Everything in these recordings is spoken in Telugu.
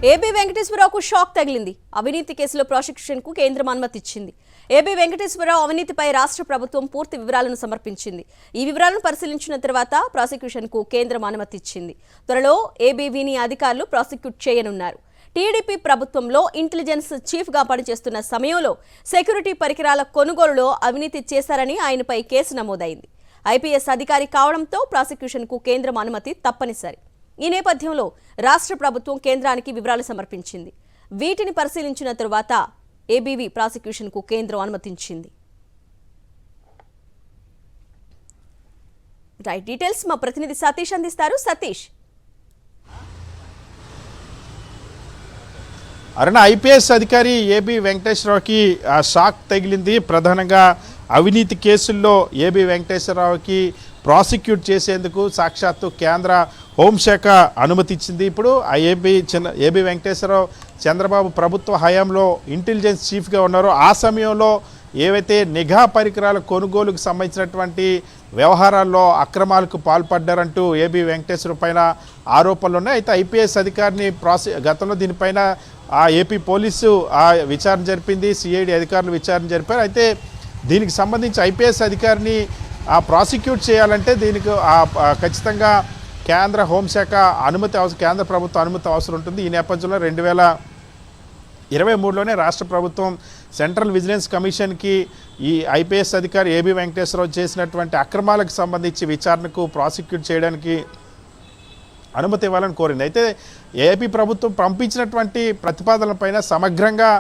ఏబీ వెంకటేశ్వరరావుకు షాక్ తగిలింది. అవినీతి కేసులో ప్రాసిక్యూషన్కు కేంద్రం అనుమతి ఇచ్చింది. ఏబీ వెంకటేశ్వరరావు అవినీతిపై రాష్ట్ర ప్రభుత్వం పూర్తి వివరాలను సమర్పించింది. ఈ వివరాలను పరిశీలించిన తర్వాత ప్రాసిక్యూషన్కు కేంద్రం అనుమతి ఇచ్చింది. త్వరలో ఏబీవీని అధికారులు ప్రాసిక్యూట్ చేయనున్నారు. టీడీపీ ప్రభుత్వంలో ఇంటెలిజెన్స్ చీఫ్గా పనిచేస్తున్న సమయంలో సెక్యూరిటీ పరికరాల కొనుగోలులో అవినీతి చేశారని ఆయనపై కేసు నమోదైంది. ఐపీఎస్ అధికారి కావడంతో ప్రాసిక్యూషన్కు కేంద్రం అనుమతి తప్పనిసరి. ఈ నేపథ్యంలో రాష్ట్ర ప్రభుత్వం కేంద్రానికి వివరాలు సమర్పించింది. వీటిని పరిశీలించిన తరువాత ఏబీవీ ప్రాసిక్యూషన్కు కేంద్రం అనుమతించింది. రైట్, డీటెయిల్స్ మా ప్రతినిధి సతీష్ అందిస్తారు. సతీష్, అరుణ, ఐపీఎస్ అధికారి ఏబీ వెంకటేశ్వరరావుకి షాక్ తగిలింది. ప్రధానంగా అవినీతి కేసుల్లో ఏబీ వెంకటేశ్వరరావుకి ప్రాసిక్యూట్ చేసేందుకు సాక్షాత్తు కేంద్ర హోంశాఖ అనుమతి ఇచ్చింది. ఇప్పుడు ఆ ఏబీ వెంకటేశ్వరరావు చంద్రబాబు ప్రభుత్వ హయాంలో ఇంటెలిజెన్స్ చీఫ్గా ఉన్నారో ఆ సమయంలో ఏవైతే నిఘా పరికరాల కొనుగోలుకు సంబంధించినటువంటి వ్యవహారాల్లో అక్రమాలకు పాల్పడ్డారంటూ ఏబీ వెంకటేశ్వర పైన ఆరోపణలు ఉన్నాయి. అయితే ఐపీఎస్ అధికారిని గతంలో దీనిపైన ఆ ఏపీ పోలీసు విచారణ జరిపింది, సిఐడి అధికారులు విచారణ జరిపారు. అయితే దీనికి సంబంధించి ఐపీఎస్ అధికారిని ప్రాసిక్యూట్ చేయాలంటే దీనికి ఖచ్చితంగా కేంద్ర హోంశాఖ అనుమతి కేంద్ర ప్రభుత్వ అనుమతి అవసరం ఉంటుంది. ఈ నేపథ్యంలో 2023లోనే రాష్ట్ర ప్రభుత్వం సెంట్రల్ విజిలెన్స్ కమిషన్కి ఈ ఐపీఎస్ అధికారి ఏబీ వెంకటేశ్వరరావు చేసినటువంటి అక్రమాలకు సంబంధించి విచారణకు ప్రాసిక్యూట్ చేయడానికి అనుమతి ఇవ్వాలని కోరింది. అయితే ఏపీ ప్రభుత్వం పంపించినటువంటి ప్రతిపాదనలపైన సమగ్రంగా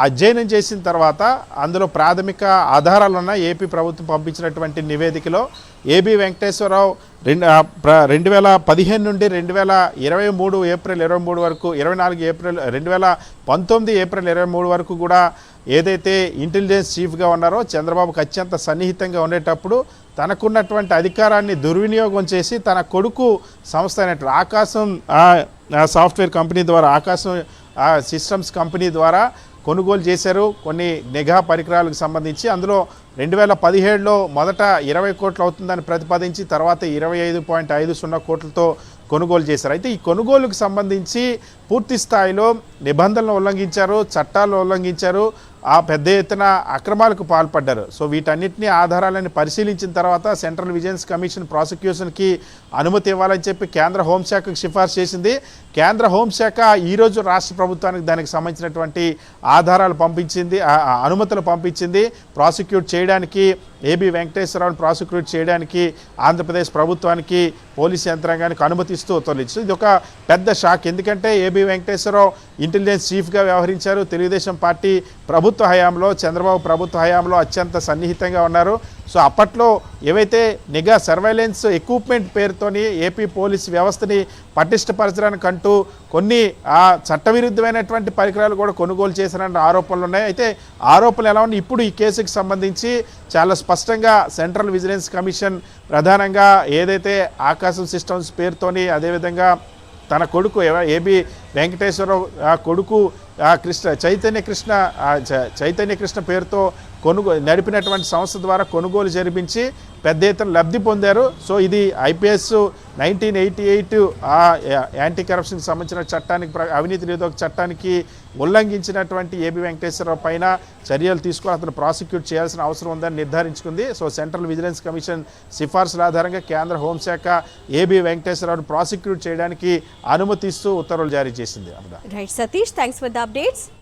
అధ్యయనం చేసిన తర్వాత అందులో ప్రాథమిక ఆధారాలున్న ఏపీ ప్రభుత్వం పంపించినటువంటి నివేదికలో ఏబీ వెంకటేశ్వరరావు 2015 నుండి 2023 ఏప్రిల్ 23 వరకు 24 ఏప్రిల్ 2019 ఏప్రిల్ 23 వరకు కూడా ఏదైతే ఇంటెలిజెన్స్ చీఫ్గా ఉన్నారో చంద్రబాబుకు అత్యంత సన్నిహితంగా ఉండేటప్పుడు తనకున్నటువంటి అధికారాన్ని దుర్వినియోగం చేసి తన కొడుకు సంస్థ అయినటువంటి ఆకాశం సాఫ్ట్వేర్ కంపెనీ ద్వారా ఆకాశం సిస్టమ్స్ కంపెనీ ద్వారా కొనుగోలు చేశారు కొన్ని నిఘా పరికరాలకు సంబంధించి. అందులో 2017లో మొదట 20 కోట్లు అవుతుందని ప్రతిపాదించి తర్వాత 25.50 కోట్లతో కొనుగోలు చేశారు. అయితే ఈ కొనుగోలుకు సంబంధించి పూర్తి స్థాయిలో నిబంధనలు ఉల్లంఘించారు, చట్టాలు ఉల్లంఘించారు, పెద్ద ఎత్తున అక్రమాలకు పాల్పడ్డారు. సో వీటన్నిటిని ఆధారాలను పరిశీలించిన తర్వాత సెంట్రల్ విజిలెన్స్ కమిషన్ ప్రాసిక్యూషన్కి అనుమతి ఇవ్వాలని చెప్పి కేంద్ర హోంశాఖకు సిఫార్సు చేసింది. కేంద్ర హోంశాఖ ఈరోజు రాష్ట్ర ప్రభుత్వానికి దానికి సంబంధించినటువంటి ఆధారాలు పంపించింది, అనుమతులు పంపించింది. ప్రాసిక్యూట్ చేయడానికి ఏబీ వెంకటేశ్వరరావుని ప్రాసిక్యూట్ చేయడానికి ఆంధ్రప్రదేశ్ ప్రభుత్వానికి పోలీసు యంత్రాంగానికి అనుమతిస్తూ తొలగించింది. ఇది ఒక పెద్ద షాక్. ఎందుకంటే ఏబీ వెంకటేశ్వరరావు ఇంటెలిజెన్స్ చీఫ్గా వ్యవహరించారు. తెలుగుదేశం పార్టీ ప్రభుత్వ హయాంలో చంద్రబాబు ప్రభుత్వ హయాంలో అత్యంత సన్నిహితంగా ఉన్నారు. సో అప్పట్లో ఏవైతే నిఘా సర్వైలెన్స్ ఎక్విప్మెంట్ పేరుతోని ఏపీ పోలీసు వ్యవస్థని పటిష్టపరచడానికి అంటూ కొన్ని చట్టవిరుద్ధమైనటువంటి పరికరాలు కూడా కొనుగోలు చేశారన్న ఆరోపణలు ఉన్నాయి. అయితే ఆరోపణలు ఎలా ఉన్నాయి, ఇప్పుడు ఈ కేసుకి సంబంధించి చాలా స్పష్టంగా సెంట్రల్ విజిలెన్స్ కమిషన్ ప్రధానంగా ఏదైతే ఆకాశం సిస్టమ్స్ పేరుతోని అదేవిధంగా తన కొడుకు ఏబీ వెంకటేశ్వరరావు కొడుకు చైతన్య కృష్ణ పేరుతో నడిపినటువంటి సంస్థ ద్వారా కొనుగోలు జరిపించి పెద్ద ఎత్తున లబ్ధి పొందారు. సో ఇది ఐపీఎస్ 1988 యాంటీ కరప్షన్కి సంబంధించిన చట్టానికి అవినీతి నిరోధక చట్టానికి ఉల్లంఘించినటువంటి ఏబీ వెంకటేశ్వరరావు పైన చర్యలు తీసుకొని అతను ప్రాసిక్యూట్ చేయాల్సిన అవసరం ఉందని నిర్ధారించుకుంది. సో సెంట్రల్ విజిలెన్స్ కమిషన్ సిఫార్సుల ఆధారంగా కేంద్ర హోంశాఖ ఏబీ వెంకటేశ్వరరావును ప్రాసిక్యూట్ చేయడానికి అనుమతిస్తూ ఉత్తర్వులు జారీ చేసింది. Right Satish, thanks for the updates.